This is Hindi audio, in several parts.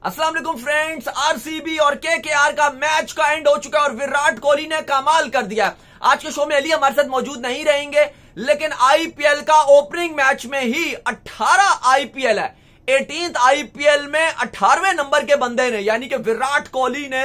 अस्सलाम वालेकुम फ्रेंड्स, आरसीबी और केकेआर का मैच का एंड हो चुका है और विराट कोहली ने कमाल कर दिया। आज के शो में अली हमारे साथ मौजूद नहीं रहेंगे, लेकिन आईपीएल का ओपनिंग मैच में ही 18 आईपीएल है। 18th आईपीएल में 18वें नंबर के बंदे ने यानी कि विराट कोहली ने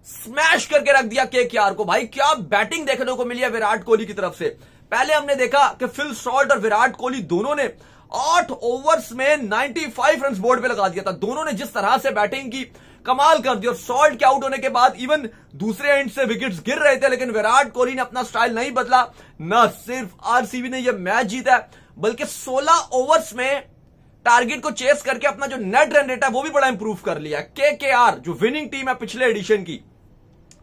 स्मैश करके रख दिया केकेआर को। भाई क्या बैटिंग देखने को मिली है विराट कोहली की तरफ से। पहले हमने देखा कि फिल सॉल्ट और विराट कोहली दोनों ने 8 ओवर्स में 95 रन बोर्ड पे लगा दिया था। दोनों ने जिस तरह से बैटिंग की कमाल कर दी और सॉल्ट के आउट होने के बाद इवन दूसरे एंड से विकेट्स गिर रहे थे, लेकिन विराट कोहली ने अपना स्टाइल नहीं बदला। न सिर्फ आरसीबी ने यह मैच जीता बल्कि 16 ओवर्स में टारगेट को चेस करके अपना जो नेट रन रेट है वो भी बड़ा इंप्रूव कर लिया। केकेआर जो विनिंग टीम है पिछले एडिशन की,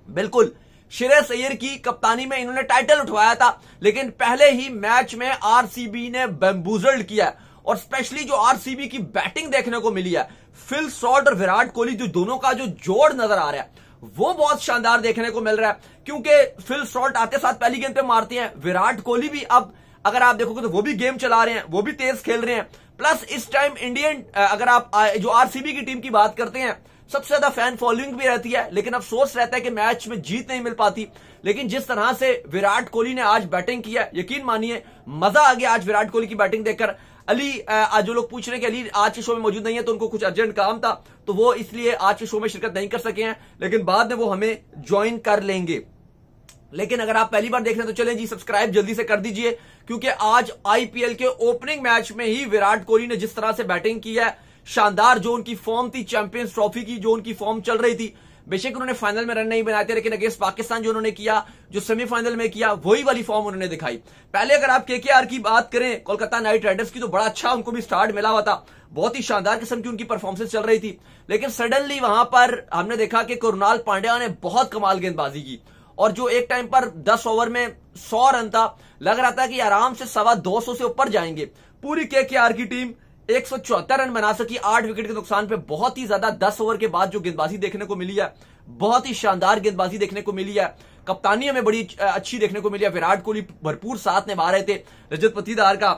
बिल्कुल श्रेयस अय्यर की कप्तानी में इन्होंने टाइटल उठवाया था, लेकिन पहले ही मैच में आरसीबी ने बैम्बूजल्ड किया और स्पेशली जो आरसीबी की बैटिंग देखने को मिली है, फिल सॉल्ट और विराट कोहली जो दोनों का जो जोड़ नजर आ रहा है वो बहुत शानदार देखने को मिल रहा है। क्योंकि फिल सॉल्ट आते साथ पहली गेंद पे मारते हैं, विराट कोहली भी अब अगर आप देखोगे तो वो भी गेम चला रहे हैं, वो भी तेज खेल रहे हैं। प्लस इस टाइम इंडियन अगर आप जो आरसीबी की टीम की बात करते हैं, सबसे ज्यादा फैन फॉलोइंग भी रहती है, लेकिन अफसोस रहता है कि मैच में जीत नहीं मिल पाती। लेकिन जिस तरह से विराट कोहली ने आज बैटिंग किया, यकीन मानिए मजा आ गया आज विराट कोहली की बैटिंग देखकर। अली आज जो लोग पूछ रहे हैं कि अली आज के शो में मौजूद नहीं है तो उनको कुछ अर्जेंट काम था, तो वो इसलिए आज के शो में शिरकत नहीं कर सके हैं, लेकिन बाद में वो हमें ज्वाइन कर लेंगे। लेकिन अगर आप पहली बार देख रहे हैं तो चलें जी, सब्सक्राइब जल्दी से कर दीजिए, क्योंकि आज आईपीएल के ओपनिंग मैच में ही विराट कोहली ने जिस तरह से बैटिंग की है, शानदार जो उनकी फॉर्म थी चैंपियंस ट्रॉफी की, जो उनकी फॉर्म चल रही थी। बेशक उन्होंने फाइनल में रन नहीं बनाए थे, लेकिन अगेंस्ट पाकिस्तान जो उन्होंने किया, जो सेमीफाइनल में किया, वही वाली फॉर्म उन्होंने दिखाई। पहले अगर आप केकेआर की बात करें, कोलकाता नाइट राइडर्स की, तो बड़ा अच्छा उनको भी स्टार्ट मिला हुआ था, बहुत ही शानदार किस्म की उनकी परफॉर्मेंस चल रही थी। लेकिन सडनली वहां पर हमने देखा कि कुणाल पांड्या ने बहुत कमाल गेंदबाजी की और जो एक टाइम पर 10 ओवर में 100 रन था, लग रहा था कि आराम से 225 से ऊपर जाएंगे। पूरी केकेआर की टीम 174 रन बना सकी 8 विकेट के नुकसान पे। बहुत ही ज्यादा 10 ओवर के बाद जो गेंदबाजी देखने को मिली है, बहुत ही शानदार गेंदबाजी देखने को मिली है। कप्तानी हमें बड़ी अच्छी देखने को मिली है। विराट कोहली भरपूर साथ निभा रहे थे रजत पाटीदार का,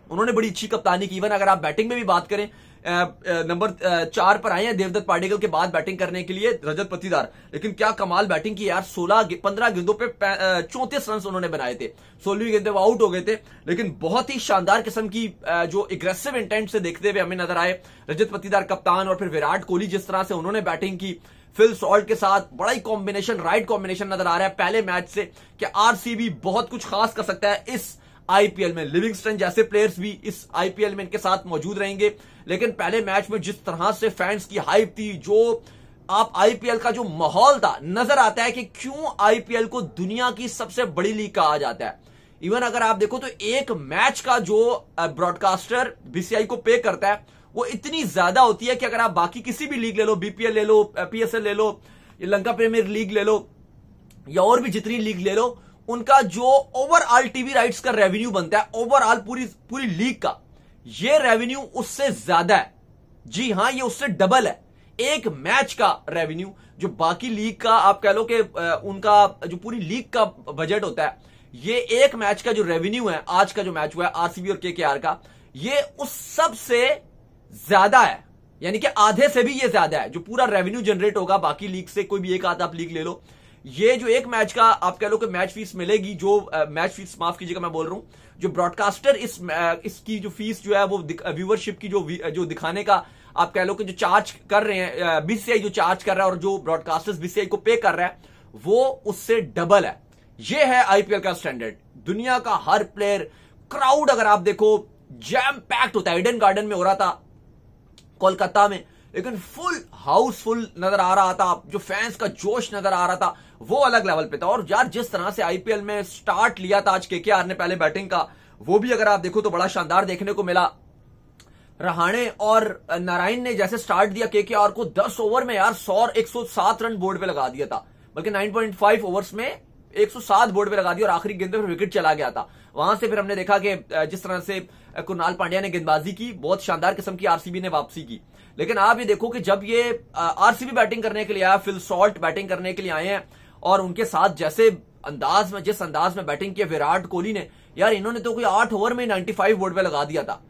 उन्होंने बड़ी अच्छी कप्तानी की। इवन अगर आप बैटिंग में भी बात करें, नंबर 4 पर आए हैं देवदत्त पाडिक्कल के बाद बैटिंग करने के लिए रजत पाटीदार, लेकिन क्या कमाल बैटिंग की यार। 15 गेंदों पे 34 रन उन्होंने बनाए थे। 16वीं गेंद पे आउट हो गए थे, लेकिन बहुत ही शानदार किस्म की जो एग्रेसिव इंटेंट से देखते हुए हमें नजर आए रजत पाटीदार कप्तान। और फिर विराट कोहली जिस तरह से उन्होंने बैटिंग की फिल सॉल्ट के साथ, बड़ा ही कॉम्बिनेशन, राइट कॉम्बिनेशन नजर आ रहा है पहले मैच से कि आरसीबी बहुत कुछ खास कर सकता है इस आईपीएल में। लिविंगस्टन जैसे प्लेयर्स भी इस आईपीएल में इनके साथ मौजूद रहेंगे। लेकिन पहले मैच में जिस तरह से फैंस की हाइप थी, जो आप आईपीएल का जो माहौल था, नजर आता है कि क्यों आईपीएल को दुनिया की सबसे बड़ी लीग कहा जाता है। इवन अगर आप देखो तो एक मैच का जो ब्रॉडकास्टर बीसीआई को पे करता है वो इतनी ज्यादा होती है कि अगर आप बाकी किसी भी लीग ले लो, बीपीएल ले लो, पीएसएल ले लो, लंका प्रीमियर लीग ले लो या और भी जितनी लीग ले लो, उनका जो ओवरऑल टीवी राइट्स का रेवेन्यू बनता है, ओवरऑल पूरी लीग का, ये रेवेन्यू उससे ज्यादा है। जी हां, ये उससे डबल है। एक मैच का रेवेन्यू जो बाकी लीग का, आप कह लो कि उनका जो पूरी लीग का बजट होता है, ये एक मैच का जो रेवेन्यू है, आज का जो मैच हुआ है आरसीबी और केकेआर का, ये उस सब से ज्यादा है। यानी कि आधे से भी ये ज्यादा है जो पूरा रेवेन्यू जनरेट होगा बाकी लीग से। कोई भी एक आध आप लीग ले लो, ये जो एक मैच का आप कह लो कि मैच फीस मिलेगी, जो मैच फीस, माफ कीजिएगा मैं बोल रहा हूं, जो ब्रॉडकास्टर इसकी जो फीस जो है वो व्यूवरशिप की जो दिखाने का आप कह लो कि जो चार्ज कर रहे हैं, बीसीआई जो चार्ज कर रहा है और जो ब्रॉडकास्टर्स बीसीआई को पे कर रहा है, वो उससे डबल है। ये है आईपीएल का स्टैंडर्ड। दुनिया का हर प्लेयर, क्राउड अगर आप देखो जैम पैक्ड होता है। ईडन गार्डन में हो रहा था कोलकाता में, लेकिन फुल हाउसफुल नजर आ रहा था। जो फैंस का जोश नजर आ रहा था वो अलग लेवल पे था। और यार जिस तरह से आईपीएल में स्टार्ट लिया था आज केकेआर ने पहले बैटिंग का, वो भी अगर आप देखो तो बड़ा शानदार देखने को मिला। रहाणे और नारायण ने जैसे स्टार्ट दिया केकेआर को, 10 ओवर में यार 107 रन बोर्ड पे लगा दिया था, बल्कि 9.5 ओवर्स में 107 बोर्ड पे लगा दिया और आखिरी गेंद पे फिर विकेट चला गया था। वहां से फिर हमने देखा कि जिस तरह से कुणाल पांड्या ने गेंदबाजी की, बहुत शानदार किस्म की आरसीबी ने वापसी की। लेकिन आप ये देखो कि जब ये आरसीबी बैटिंग करने के लिए आया, फिल सॉल्ट बैटिंग करने के लिए आए हैं, और उनके साथ जैसे जिस अंदाज में बैटिंग की विराट कोहली ने, यार इन्होंने तो कोई 8 ओवर में 95 बोर्ड पे लगा दिया था।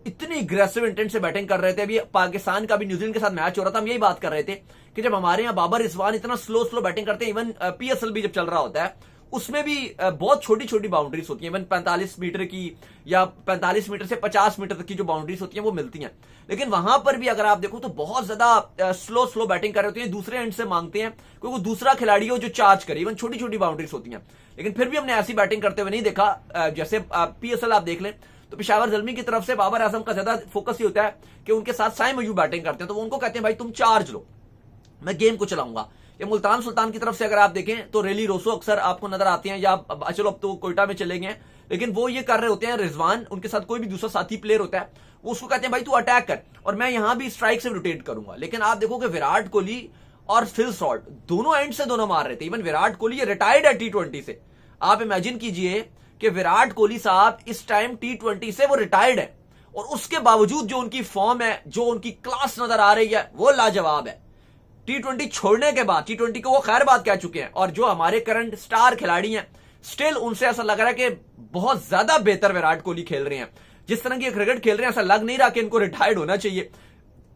इतनी अग्रेसिव इंटेंट से बैटिंग कर रहे थे। अभी पाकिस्तान का भी न्यूजीलैंड के साथ मैच हो रहा था, हम यही बात कर रहे थे कि जब हमारे यहाँ बाबर रिजवान इतना स्लो बैटिंग करते हैं, इवन पीएसएल भी जब चल रहा होता है उसमें भी बहुत छोटी छोटी बाउंड्रीज होती हैं, इवन 45 मीटर की या 45 मीटर से 50 मीटर तक की जो बाउंड्रीज होती हैं वो मिलती हैं। लेकिन वहां पर भी अगर आप देखो तो बहुत ज्यादा स्लो बैटिंग कर रहे होते हैं, दूसरे एंड से मांगते हैं क्योंकि दूसरा खिलाड़ी हो जो चार्ज करे, इवन छोटी छोटी बाउंड्रीज होती हैं। लेकिन फिर भी हमने ऐसी बैटिंग करते हुए नहीं देखा। जैसे पीएसएल आप देख लें तो पेशावर ज़ल्मी की तरफ से बाबर आजम का ज्यादा फोकस ही होता है कि उनके साथ साइम अयूब बैटिंग करते हैं, तो वो उनको कहते हैं भाई तुम चार्ज लो, मैं गेम को चलाऊंगा। या मुल्तान सुल्तान की तरफ से अगर आप देखें तो रेली रोसो अक्सर आपको नजर आते हैं, या चलो अब तो कोयटा में चले गए, लेकिन वो ये कर रहे होते हैं, रिजवान उनके साथ कोई भी दूसरा साथी प्लेयर होता है वो उसको कहते हैं भाई तू अटैक कर और मैं यहां भी स्ट्राइक से रोटेट करूंगा। लेकिन आप देखो कि विराट कोहली और फिल सॉल्ट दोनों एंड से दोनों मार रहे थे। इवन विराट कोहली ये रिटायर्ड है T20 से, आप इमेजिन कीजिए कि विराट कोहली साहब इस टाइम T20 से वो रिटायर्ड है और उसके बावजूद जो उनकी फॉर्म है, जो उनकी क्लास नजर आ रही है वो लाजवाब है। T20 छोड़ने के बाद, T20 को वो खैर बात कह चुके हैं और जो हमारे करंट स्टार खिलाड़ी हैं स्टिल उनसे ऐसा लग रहा है कि बहुत ज्यादा बेहतर विराट कोहली खेल रहे हैं। जिस तरह की क्रिकेट खेल रहे हैं ऐसा लग नहीं रहा कि इनको रिटायर्ड होना चाहिए।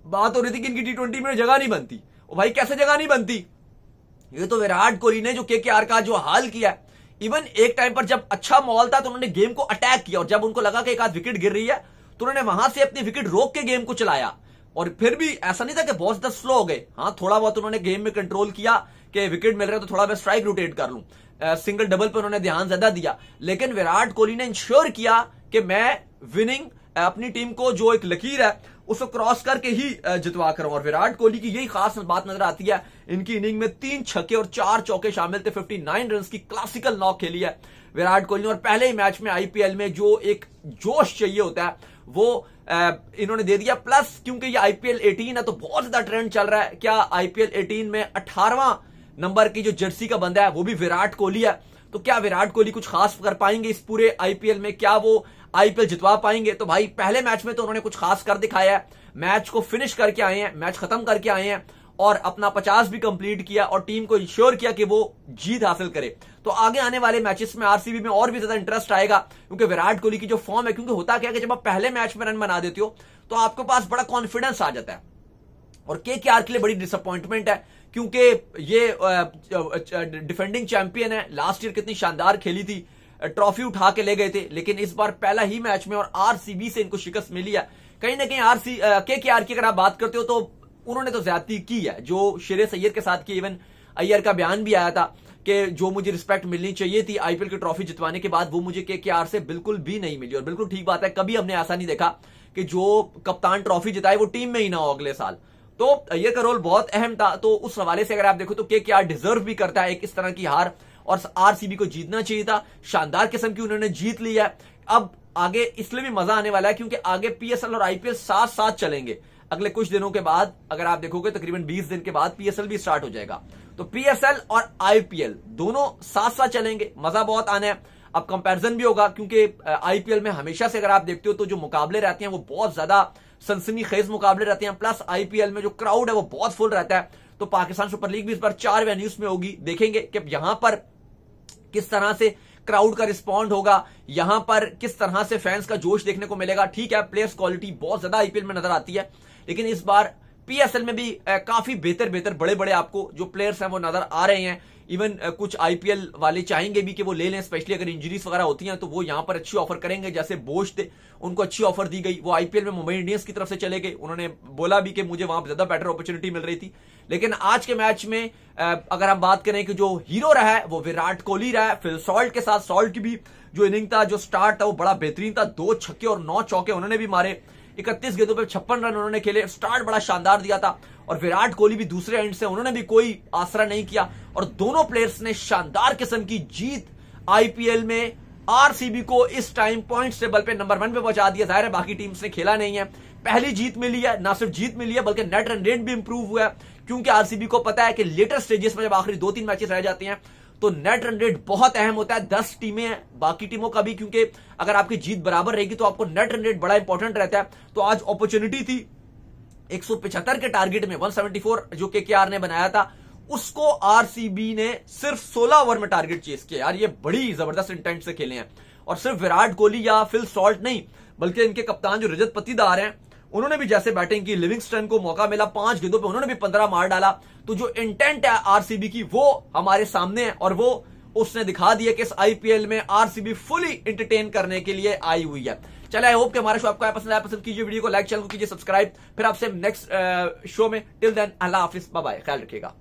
बात हो रही थी कि इनकी T20 में जगह नहीं बनती, और भाई कैसे जगह नहीं बनती, ये तो विराट कोहली ने जो KKR का जो हाल किया, इवन एक टाइम पर जब अच्छा माहौल था तो उन्होंने गेम को अटैक किया और जब उनको लगा कि एक आध विकेट गिर रही है तो उन्होंने वहां से अपनी विकेट रोक के गेम को चलाया। और फिर भी ऐसा नहीं था कि बहुत ज्यादा स्लो हो गए, हाँ थोड़ा बहुत उन्होंने गेम में कंट्रोल किया कि विकेट मिल रहे तो थोड़ा मैं स्ट्राइक रोटेट कर लूं, सिंगल डबल पे उन्होंने ध्यान ज्यादा दिया। लेकिन विराट कोहली ने इंश्योर किया कि मैं विनिंग अपनी टीम को जो एक लकीर है उसको क्रॉस करके ही जितवा कर। और विराट कोहली की यही खास बात नजर आती है, इनकी इनिंग में 3 छक्के और 4 चौके शामिल थे, 59 रन की क्लासिकल नॉक खेली है विराट कोहली ने। और पहले ही मैच में आईपीएल में जो एक जोश चाहिए होता है वो इन्होंने दे दिया। प्लस क्योंकि ये आईपीएल 18 है तो बहुत ज्यादा ट्रेंड चल रहा है, क्या आईपीएल 18 में 18वां नंबर की जो जर्सी का बंदा है वो भी विराट कोहली है, तो क्या विराट कोहली कुछ खास कर पाएंगे इस पूरे आईपीएल में, क्या वो आईपीएल जितवा पाएंगे? तो भाई पहले मैच में तो उन्होंने कुछ खास कर दिखाया है, मैच को फिनिश करके आए हैं, मैच खत्म करके आए हैं और अपना 50 भी कंप्लीट किया और टीम को इंश्योर किया कि वो जीत हासिल करे। तो आगे आने वाले मैचेस में आरसीबी में और भी ज्यादा इंटरेस्ट आएगा क्योंकि विराट कोहली की जो फॉर्म है, क्योंकि होता क्या है कि जब आप पहले मैच में रन बना देते हो तो आपके पास बड़ा कॉन्फिडेंस आ जाता है। और केकेआर के लिए बड़ी डिसअपॉइंटमेंट है क्योंकि ये डिफेंडिंग चैंपियन है, लास्ट ईयर कितनी शानदार खेली थी, ट्रॉफी उठा के ले गए थे, लेकिन इस बार पहला ही मैच में और आरसीबी से इनको शिकस्त मिली है। कहीं ना कहीं केकेआर की अगर आप बात करते हो तो उन्होंने तो ज्यादती की है, जो शेरे अय्यर के साथ की। इवन अय्यर का बयान भी आया था कि जो मुझे रिस्पेक्ट मिलनी चाहिए थी आईपीएल की ट्रॉफी जितवाने के बाद वो मुझे केकेआर से बिल्कुल भी नहीं मिली। और बिल्कुल ठीक बात है, कभी हमने ऐसा नहीं देखा कि जो कप्तान ट्रॉफी जिताए वो टीम में ही ना हो अगले साल। तो अय्यर का रोल बहुत अहम था, तो उस हवाले से अगर आप देखो तो केकेआर डिजर्व भी करता है एक इस तरह की हार और आरसीबी को जीतना चाहिए था। शानदार किस्म की उन्होंने जीत ली है। अब आगे इसलिए भी मजा आने वाला है क्योंकि आगे पीएसएल और आईपीएल साथ साथ चलेंगे। अगले कुछ दिनों के बाद अगर आप देखोगे तकरीबन 20 दिन के बाद पीएसएल भी स्टार्ट हो जाएगा, तो पीएसएल और आईपीएल दोनों साथ साथ चलेंगे, मजा बहुत आना है। अब कंपैरिजन भी होगा क्योंकि आईपीएल में हमेशा से अगर आप देखते हो तो जो मुकाबले रहते हैं वो बहुत ज्यादा सनसनीखेज मुकाबले रहते हैं, प्लस आईपीएल में जो क्राउड है वो बहुत फुल रहता है। तो पाकिस्तान सुपर लीग भी इस बार 4 वेन्यूज में होगी, देखेंगे कि यहां पर किस तरह से क्राउड का रिस्पॉन्ड होगा, यहां पर किस तरह से फैंस का जोश देखने को मिलेगा। ठीक है, प्लेयर्स क्वालिटी बहुत ज्यादा आईपीएल में नजर आती है, लेकिन इस बार पीएसएल में भी काफी बेहतर बड़े बड़े आपको जो प्लेयर्स हैं वो नजर आ रहे हैं। इवन कुछ आईपीएल वाले चाहेंगे भी कि वो ले लें, स्पेशली अगर इंजरीज वगैरह होती हैं तो वो यहां पर अच्छी ऑफर करेंगे। जैसे बोश थे, उनको अच्छी ऑफर दी गई, वो आईपीएल में मुंबई इंडियंस की तरफ से चले गए, उन्होंने बोला भी कि मुझे वहां ज्यादा बेटर अपॉर्चुनिटी मिल रही थी। लेकिन आज के मैच में अगर हम बात करें कि जो हीरो रहा है वो विराट कोहली रहा है, फिल सॉल्ट के साथ। सॉल्ट की भी जो इनिंग था, जो स्टार्ट था वो बड़ा बेहतरीन था, 2 छक्के और 9 चौके उन्होंने भी मारे, 31 गेंदों पे 56 रन उन्होंने खेले, स्टार्ट बड़ा शानदार दिया था। और विराट कोहली भी दूसरे एंड से, उन्होंने भी कोई आसरा नहीं किया और दोनों प्लेयर्स ने शानदार किस्म की जीत आईपीएल में आरसीबी को इस टाइम पॉइंट्स टेबल पे नंबर 1 पे पहुंचा दिया। जाहिर है बाकी टीम्स ने खेला नहीं है, पहली जीत मिली है, ना सिर्फ जीत मिली है बल्कि नेट रन रेट भी इंप्रूव हुआ है, क्योंकि आरसीबी को पता है कि लेटर स्टेजेस में जब आखिरी 2-3 मैचेस रह जाते हैं तो नेट रन रेट बहुत अहम होता है। 10 टीमें हैं, बाकी टीमों का भी, क्योंकि अगर आपकी जीत बराबर रहेगी तो आपको नेट रन रेट बड़ा इंपॉर्टेंट रहता है। तो आज अपॉर्चुनिटी थी 175 के टारगेट में, 174 जो केकेआर ने बनाया था उसको आरसीबी ने सिर्फ 16 ओवर में टारगेट चेस किया। यार ये बड़ी जबरदस्त इंटेंट से खेले हैं और सिर्फ विराट कोहली या फिल सॉल्ट नहीं बल्कि इनके कप्तान जो रजत पत्तीदार हैं उन्होंने भी जैसे बैटिंग की, लिविंगस्टन को मौका मिला 5 गेंदों पे उन्होंने भी 15 मार डाला। तो जो इंटेंट है आरसीबी की वो हमारे सामने है और वो उसने दिखा दिया कि इस आईपीएल में आरसीबी फुली एंटरटेन करने के लिए आई हुई है। चले, आई होप कि हमारा शो आपको पसंद आया। पसंद कीजिए वीडियो को, लाइक, चैनल को कीजिए सब्सक्राइब। फिर आपसे नेक्स्ट शो में, टिल देन अल्लाह हाफिज, बाय बाय, ख्याल रखिएगा।